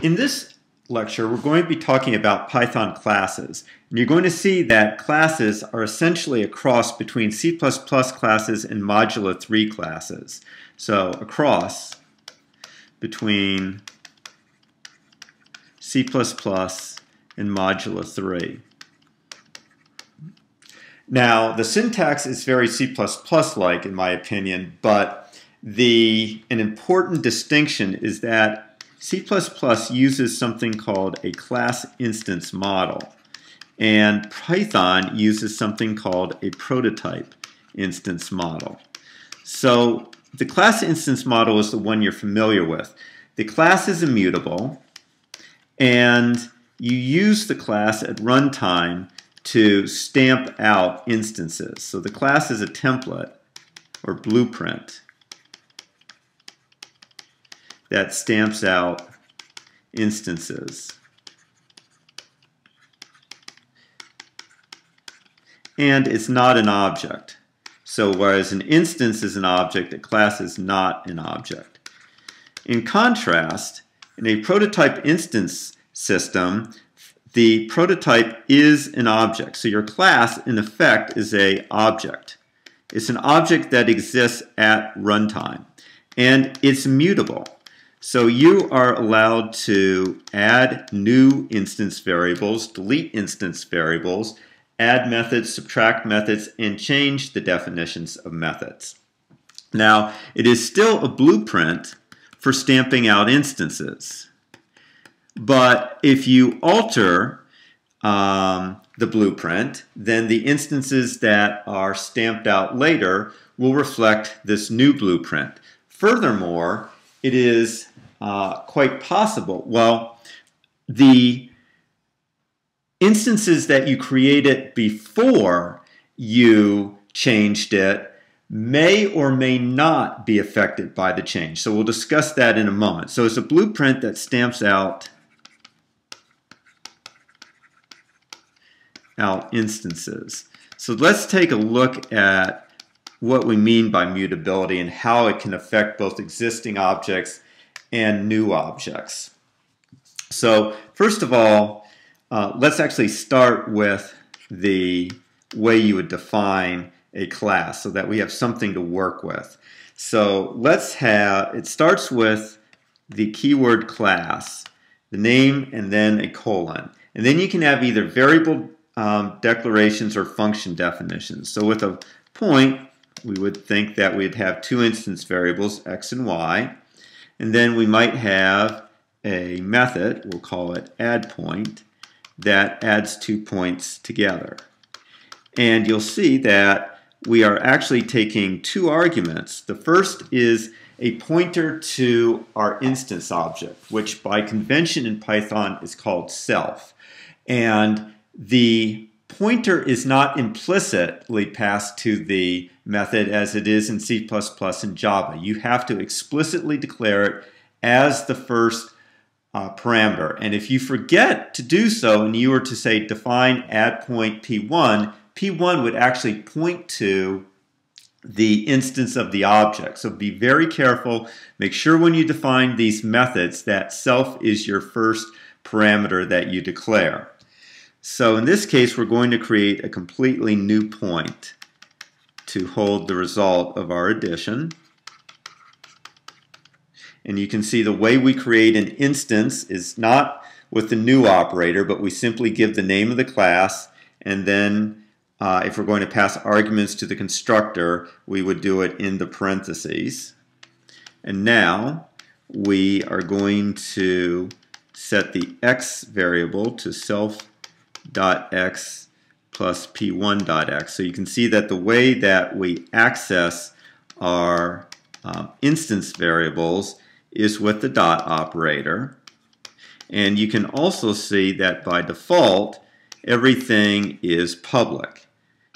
In this lecture, we're going to be talking about Python classes. And you're going to see that classes are essentially a cross between C++ classes and Modula 3 classes. So a cross between C++ and Modula 3. Now, the syntax is very C++-like in my opinion, but an important distinction is that C++ uses something called a class instance model, and Python uses something called a prototype instance model. So the class instance model is the one you're familiar with. The class is immutable, and you use the class at runtime to stamp out instances. So the class is a template or blueprint that stamps out instances. And it's not an object. So whereas an instance is an object, a class is not an object. In contrast, in a prototype instance system, the prototype is an object. So your class, in effect, is an object. It's an object that exists at runtime. And it's immutable. So you are allowed to add new instance variables, delete instance variables, add methods, subtract methods, and change the definitions of methods. Now, it is still a blueprint for stamping out instances. But if you alter the blueprint, then the instances that are stamped out later will reflect this new blueprint. Furthermore, it is quite possible. Well, the instances that you created before you changed it may or may not be affected by the change. So we'll discuss that in a moment. So it's a blueprint that stamps out instances. So let's take a look at what we mean by mutability and how it can affect both existing objects and new objects. So first of all, let's actually start with the way you would define a class so that we have something to work with. So it starts with the keyword class, the name, and then a colon. And then you can have either variable declarations or function definitions. So with a point, we would think that we'd have two instance variables, x and y, and then we might have a method, we'll call it addPoint, that adds 2 points together. And you'll see that we are actually taking two arguments. The first is a pointer to our instance object, which by convention in Python is called self. And the pointer is not implicitly passed to the method as it is in C++ and Java. You have to explicitly declare it as the first parameter. And if you forget to do so and you were to say define addPoint P1, P1 would actually point to the instance of the object. So be very careful. Make sure when you define these methods that self is your first parameter that you declare. So in this case, we're going to create a completely new point to hold the result of our addition. And you can see the way we create an instance is not with the new operator, but we simply give the name of the class, and then if we're going to pass arguments to the constructor, we would do it in the parentheses. And now we are going to set the x variable to self.x plus p1.x. So you can see that the way that we access our instance variables is with the dot operator. And you can also see that by default, everything is public.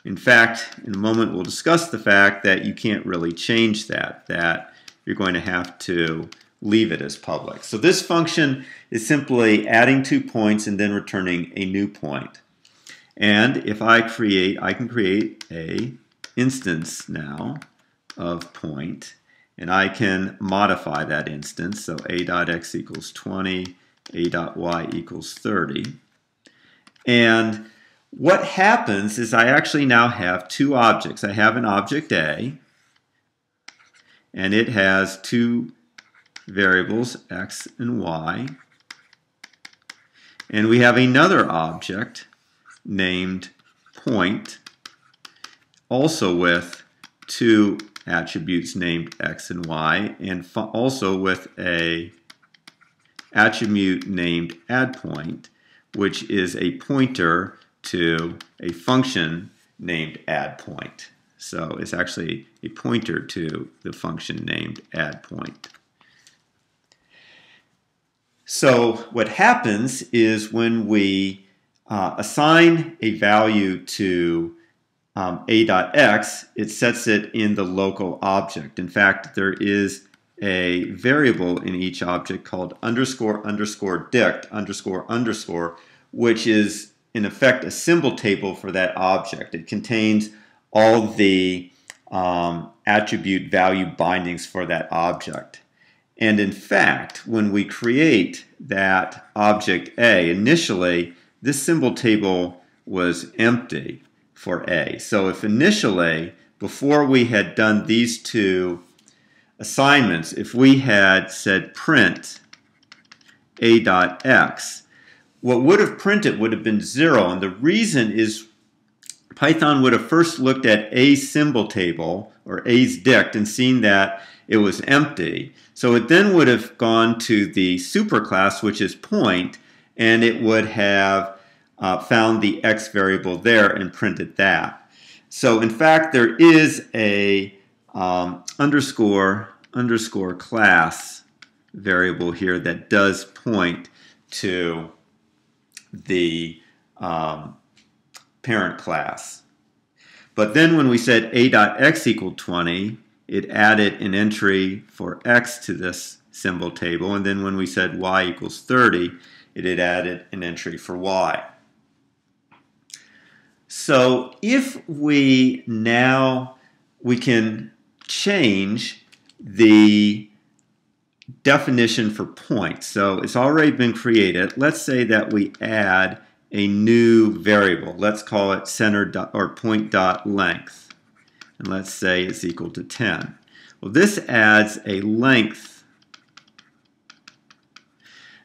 In fact, in a moment we'll discuss the fact that you can't really change that you're going to have to leave it as public. So this function is simply adding 2 points and then returning a new point. And if I can create a instance now of point, and I can modify that instance. So a.x equals 20, a dot y equals 30. And what happens is I actually now have two objects. I have an object A, and it has two variables, x and y. And we have another object named point, also with two attributes named x and y, and also with a attribute named addPoint, which is a pointer to a function named addPoint. So it's actually a pointer to the function named addPoint. So what happens is when we assign a value to a.x, it sets it in the local object. In fact, there is a variable in each object called underscore underscore dict underscore underscore, which is in effect a symbol table for that object. It contains all the attribute value bindings for that object. And in fact, when we create that object A, initially this symbol table was empty for A. So if initially, before we had done these two assignments, if we had said print a.x, what would have printed would have been 0. And the reason is Python would have first looked at A's symbol table, or A's dict, and seen that it was empty. So it then would have gone to the superclass, which is point, and it would have found the x variable there and printed that. So in fact, there is a underscore class variable here that does point to the parent class. But then when we said a.x equaled 20, it added an entry for x to this symbol table. And then when we said y equals 30, it had added an entry for y. So if we can change the definition for point. So it's already been created. Let's say that we add a new variable. Let's call it center or point dot length. And let's say it's equal to 10. Well, this adds a length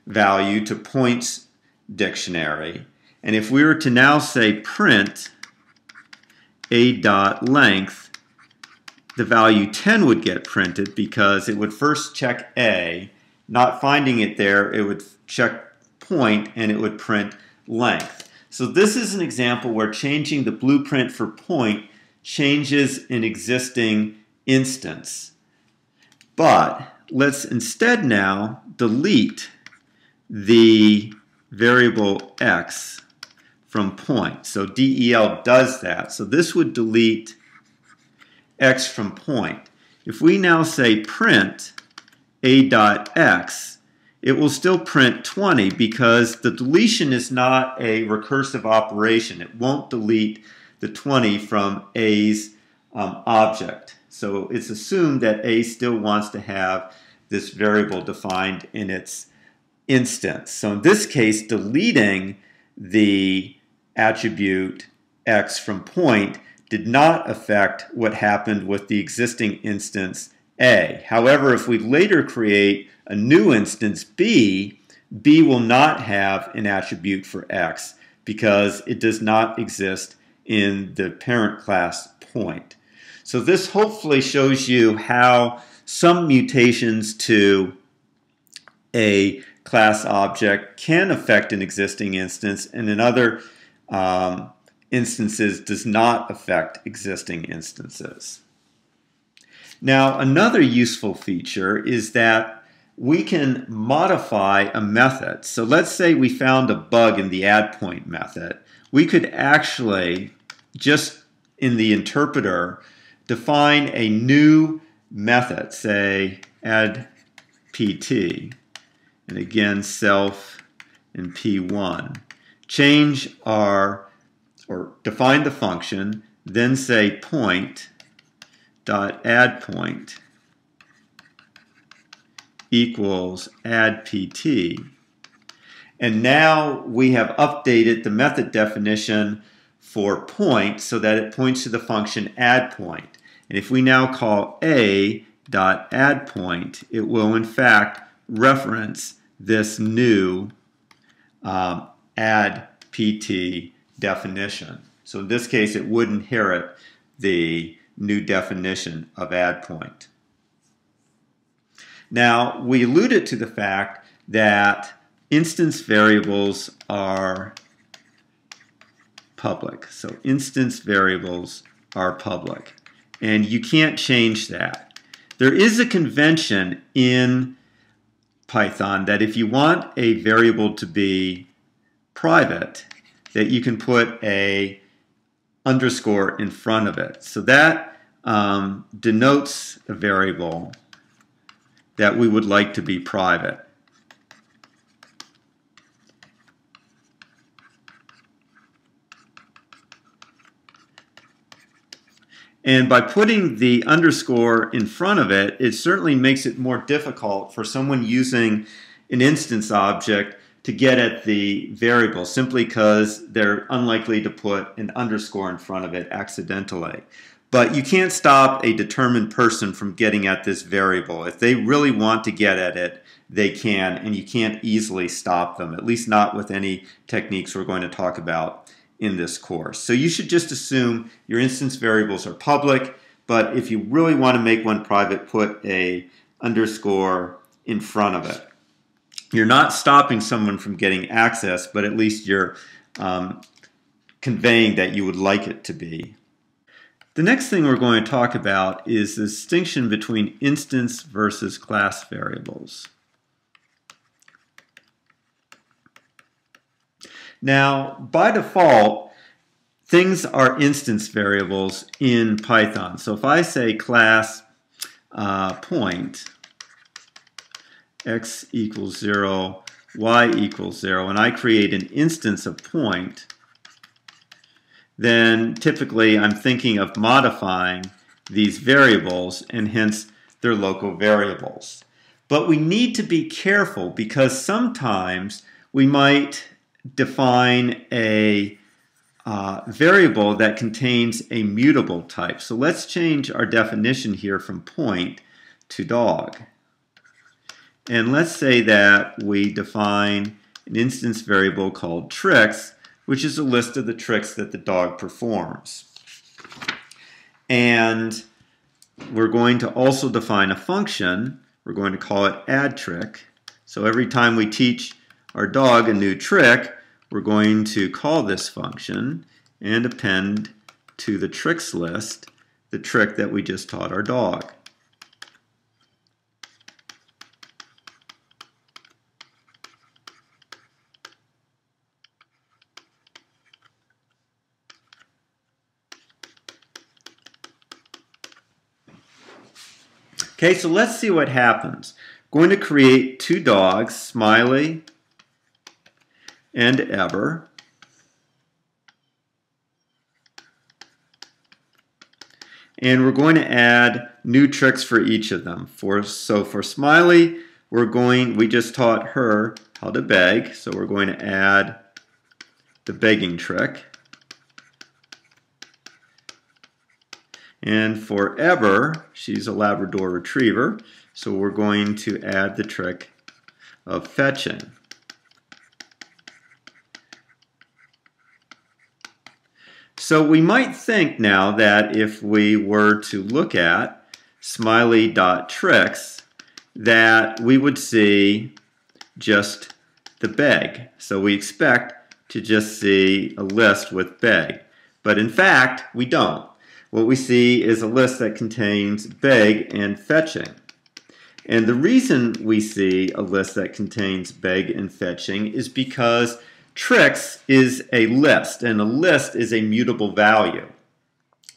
value to points dictionary. And if we were to now say print a.length, the value 10 would get printed because it would first check A, not finding it there, it would check point and it would print length. So this is an example where changing the blueprint for point changes an existing instance. But let's instead now delete the variable x from point. So del does that. So this would delete x from point. If we now say print a.x, it will still print 20 because the deletion is not a recursive operation. It won't delete the 20 from A's object. So it's assumed that A still wants to have this variable defined in its instance. So in this case, deleting the attribute x from point did not affect what happened with the existing instance A. However, if we later create a new instance B, B will not have an attribute for x because it does not exist in the parent class point. So this hopefully shows you how some mutations to a class object can affect an existing instance, and in other instances does not affect existing instances. Now, another useful feature is that we can modify a method. So let's say we found a bug in the addPoint method. We could actually, just in the interpreter, define a new method, say addPt, and again self and p1. Change or define the function, then say point dot addPoint equals addPt, And now we have updated the method definition for point so that it points to the function addPoint. And if we now call a.addPoint, it will in fact reference this new addPT definition. So in this case, it would inherit the new definition of addPoint. Now, we alluded to the fact that instance variables are public. So instance variables are public. And you can't change that. There is a convention in Python that if you want a variable to be private, that you can put a underscore in front of it. So that denotes a variable that we would like to be private. And by putting the underscore in front of it, it certainly makes it more difficult for someone using an instance object to get at the variable, simply because they're unlikely to put an underscore in front of it accidentally. But you can't stop a determined person from getting at this variable. If they really want to get at it, they can, and you can't easily stop them, at least not with any techniques we're going to talk about in this course. So you should just assume your instance variables are public, but if you really want to make one private, put a underscore in front of it. You're not stopping someone from getting access, but at least you're conveying that you would like it to be. The next thing we're going to talk about is the distinction between instance versus class variables. Now, by default, things are instance variables in Python. So if I say class point x equals 0, y equals 0, and I create an instance of point, then typically I'm thinking of modifying these variables, and hence they're local variables. But we need to be careful, because sometimes we might define a variable that contains a mutable type. So let's change our definition here from point to dog. And let's say that we define an instance variable called tricks, which is a list of the tricks that the dog performs. And we're going to also define a function. We're going to call it addTrick. So every time we teach our dog a new trick, we're going to call this function and append to the tricks list the trick that we just taught our dog. Okay, so let's see what happens. I'm going to create two dogs, Smiley and Ever. And we're going to add new tricks for each of them. So for Smiley, we just taught her how to beg, so we're going to add the begging trick. And for Ever, she's a Labrador Retriever, so we're going to add the trick of fetching. So we might think now that if we were to look at smiley.tricks, that we would see just the beg. So we expect to just see a list with beg. But in fact, we don't. What we see is a list that contains beg and fetching. And the reason we see a list that contains beg and fetching is because tricks is a list, and a list is a mutable value.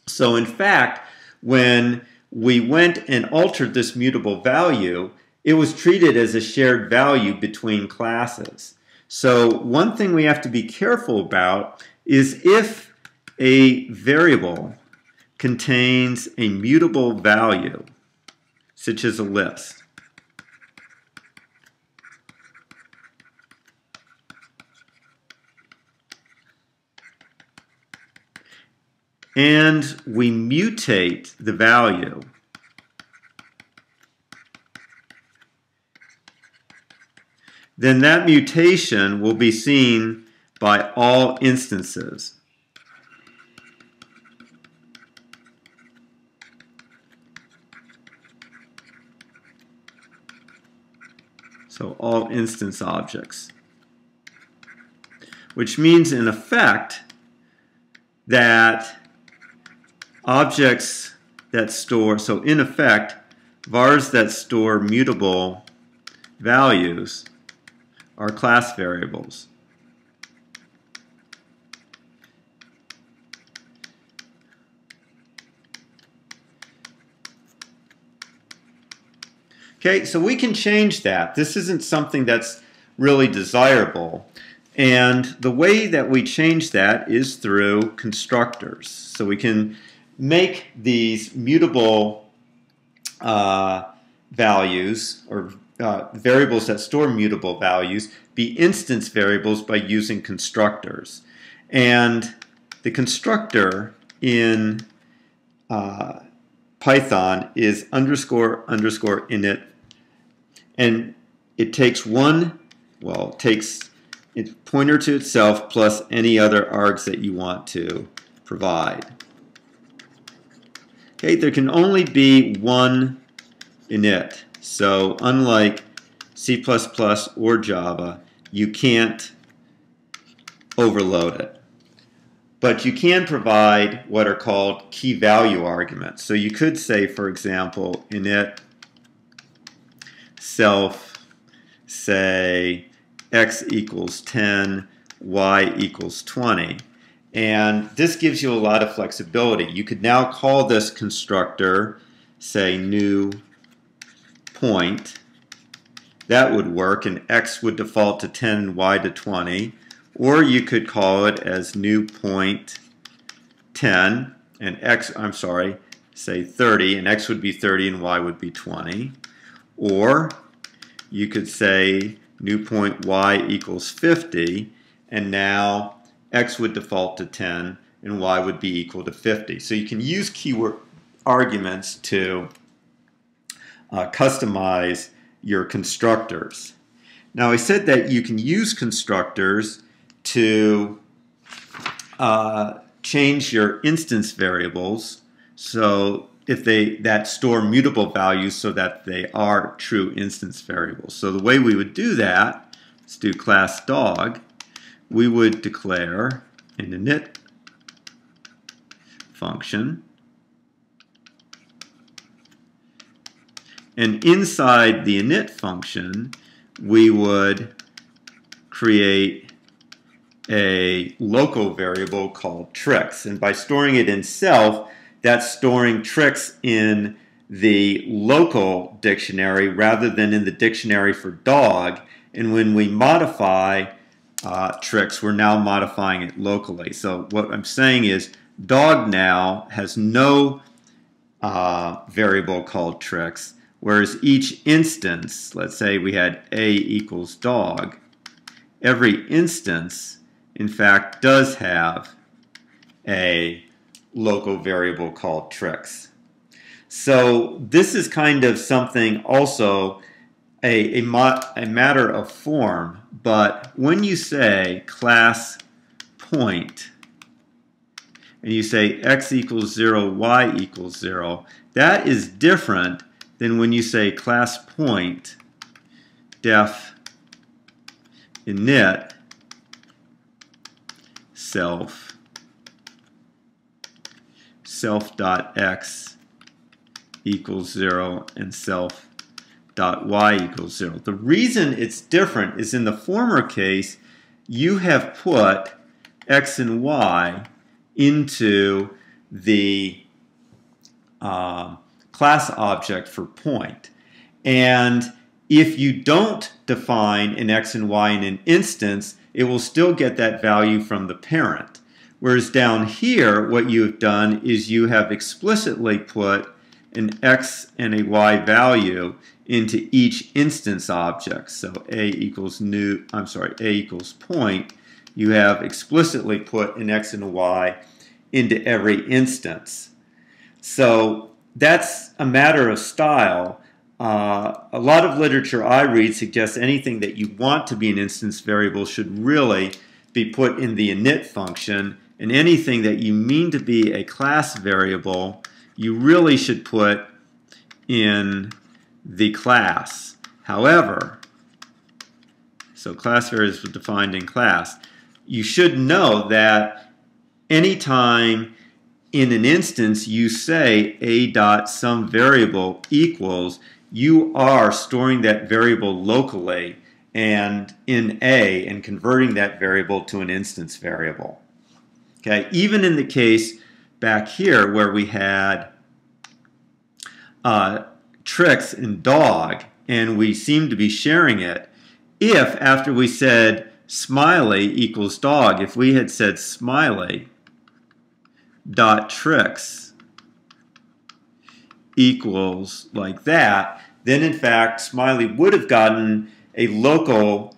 So in fact, when we went and altered this mutable value, it was treated as a shared value between classes. So one thing we have to be careful about is if a variable contains a mutable value, such as a list, and we mutate the value, then that mutation will be seen by all instances. So all instance objects. Which means in effect that objects that store, so in effect, vars that store mutable values are class variables. Okay, so we can change that. This isn't something that's really desirable. And the way that we change that is through constructors. So we can make these mutable values, or variables that store mutable values, be instance variables by using constructors. And the constructor in Python is underscore underscore init, and it takes takes its pointer to itself plus any other args that you want to provide. Okay, there can only be one init. So unlike C++ or Java, you can't overload it. But you can provide what are called key value arguments. So you could say, for example, init self, say, x equals 10, y equals 20. And this gives you a lot of flexibility. You could now call this constructor, say, new point. That would work, and x would default to 10 and y to 20. Or you could call it as new point 10, and say 30, and x would be 30 and y would be 20. Or you could say new point y equals 50, and now x would default to 10 and y would be equal to 50. So you can use keyword arguments to customize your constructors. Now I said that you can use constructors to change your instance variables, so if that store mutable values so that they are true instance variables. So the way we would do that, let's do class dog, we would declare an init function, and inside the init function we would create a local variable called tricks, and by storing it in self, that's storing tricks in the local dictionary rather than in the dictionary for dog. And when we modify tricks, we're now modifying it locally. So what I'm saying is dog now has no variable called tricks, whereas each instance, let's say we had a equals dog, every instance in fact does have a local variable called tricks. So this is kind of something also a matter of form, but when you say class point and you say x equals 0, y equals 0, that is different than when you say class point def init self.x equals 0 and self.y equals 0. The reason it's different is in the former case, you have put x and y into the class object for point. And if you don't define an x and y in an instance, it will still get that value from the parent. Whereas down here, what you've done is you have explicitly put an x and a y value into each instance object. So a equals point. You have explicitly put an x and a y into every instance. So that's a matter of style. A lot of literature I read suggests anything that you want to be an instance variable should really be put in the init function, and anything that you mean to be a class variable you really should put in the class. However, so class variables are defined in class. You should know that anytime in an instance you say a dot some variable equals, you are storing that variable locally and in A and converting that variable to an instance variable. Okay, even in the case back here where we had tricks and dog and we seem to be sharing it, if after we said smiley equals dog, if we had said smiley dot tricks equals like that, then in fact smiley would have gotten a local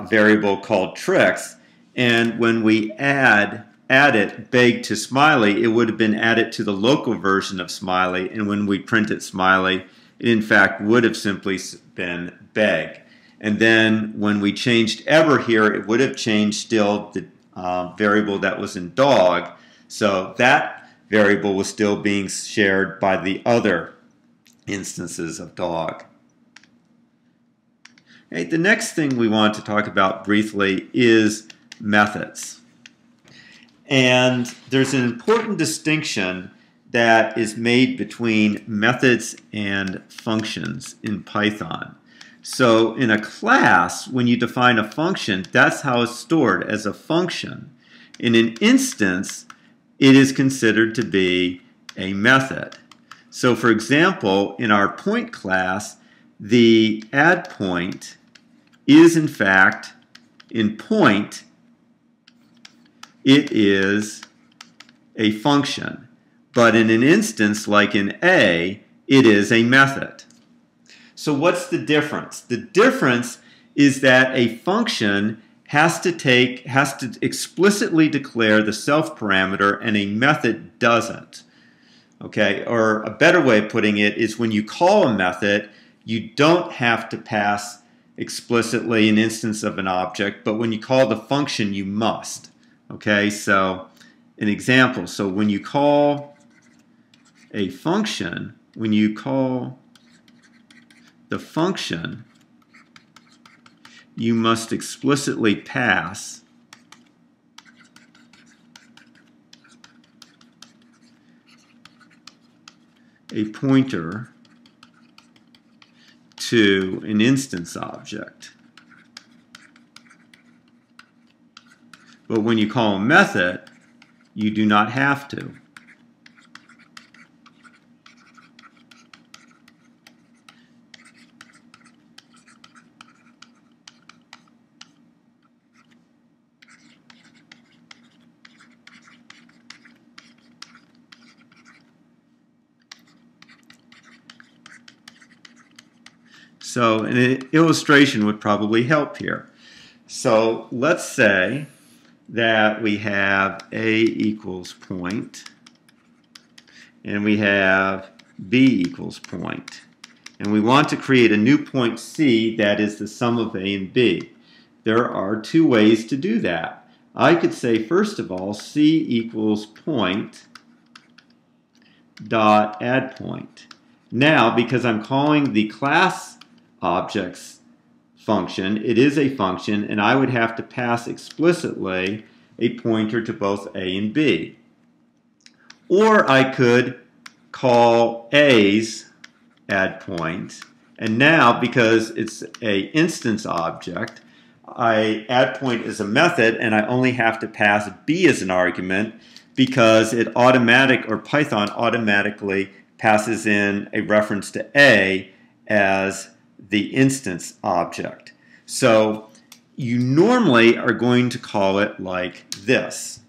variable called tricks, and when we add it beg to smiley, it would have been added to the local version of smiley, and when we printed smiley, it in fact would have simply been beg. And then when we changed ever here, it would have changed still the variable that was in dog, so that variable was still being shared by the other instances of dog. Okay, the next thing we want to talk about briefly is methods. And there's an important distinction that is made between methods and functions in Python. So in a class, when you define a function, that's how it's stored, as a function. In an instance, it is considered to be a method. So for example, in our point class, the add point is in fact, in point, it is a function. But in an instance like in A, it is a method. So what's the difference? The difference is that a function has to explicitly declare the self parameter and a method doesn't. Okay, or a better way of putting it is when you call a method, you don't have to pass explicitly an instance of an object, but when you call the function, you must. Okay, so an example. So when you call a function, when you call the function, you must explicitly pass a pointer to an instance object. But when you call a method, you do not have to. So an illustration would probably help here. So let's say that we have A equals point, and we have B equals point. And we want to create a new point C that is the sum of A and B. There are two ways to do that. I could say, first of all, C equals point dot add point. Now, because I'm calling the class objects function, it is a function, and I would have to pass explicitly a pointer to both A and B. Or I could call A's add point, and now because it's an instance object, add point is a method, and I only have to pass B as an argument because Python automatically passes in a reference to A as the instance object. So you normally are going to call it like this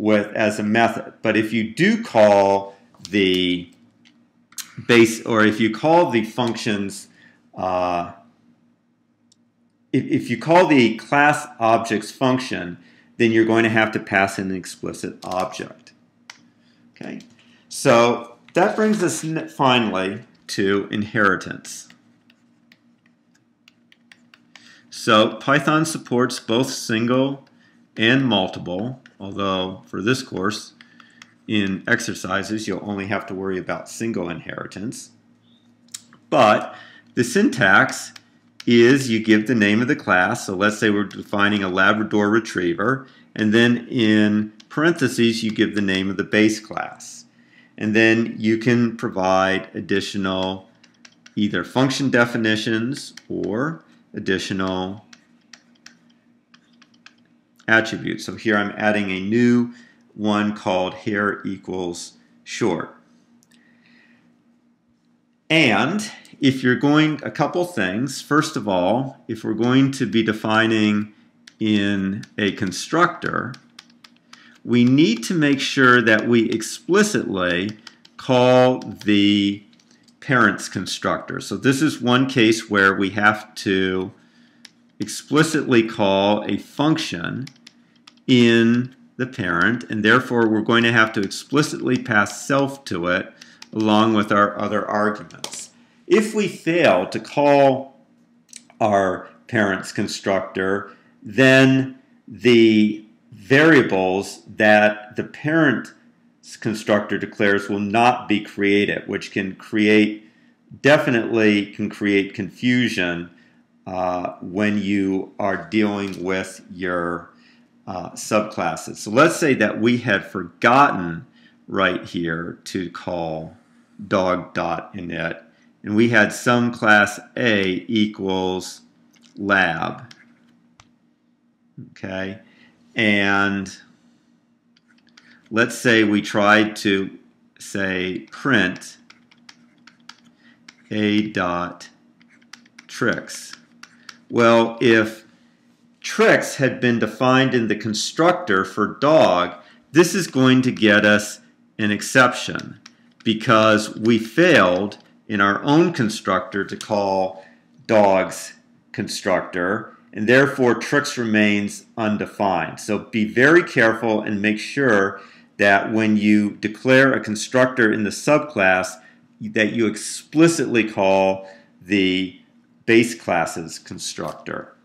as a method. But if you do call the base, or if you call the functions, if you call the class objects function, then you're going to have to pass in an explicit object. Okay, so that brings us finally to inheritance. So Python supports both single and multiple, although for this course in exercises you'll only have to worry about single inheritance. But the syntax is you give the name of the class, so let's say we're defining a Labrador Retriever, and then in parentheses you give the name of the base class. And then you can provide additional either function definitions or additional attributes. So here I'm adding a new one called hair equals short. And if you're going, a couple things. First of all, if we're going to be defining in a constructor, we need to make sure that we explicitly call the parent's constructor. So this is one case where we have to explicitly call a function in the parent, and therefore we're going to have to explicitly pass self to it along with our other arguments. If we fail to call our parent's constructor, then the variables that the parent's constructor declares will not be created, which can definitely create confusion when you are dealing with your subclasses. So let's say that we had forgotten right here to call dog.init, and we had some class A equals lab. Okay, and let's say we tried to say print a dot tricks. Well, if tricks had been defined in the constructor for dog, this is going to get us an exception because we failed in our own constructor to call dog's constructor, and therefore tricks remains undefined. So be very careful and make sure that when you declare a constructor in the subclass that you explicitly call the base class's constructor.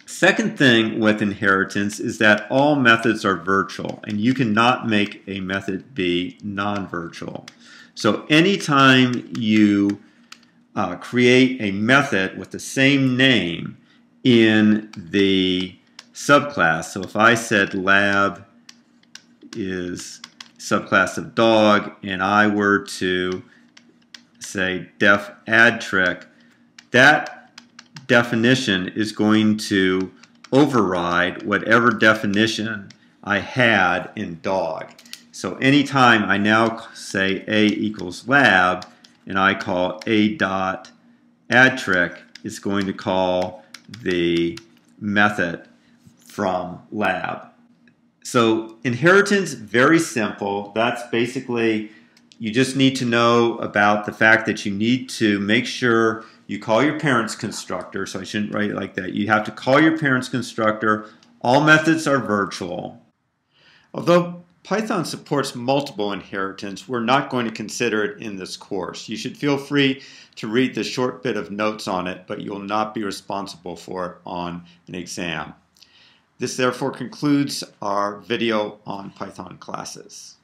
Second thing with inheritance is that all methods are virtual, and you cannot make a method be non-virtual. So anytime you create a method with the same name in the subclass, so if I said lab is subclass of dog and I were to say def add trick, that definition is going to override whatever definition I had in dog. So anytime I now say A equals lab and I call A dot add trick, it's going to call the method from lab. So inheritance, very simple. That's basically, you just need to know about the fact that you need to make sure you call your parent's constructor. So I shouldn't write it like that. You have to call your parent's constructor. All methods are virtual. Although Python supports multiple inheritance, we're not going to consider it in this course. You should feel free to read the short bit of notes on it, but you'll not be responsible for it on an exam. This therefore concludes our video on Python classes.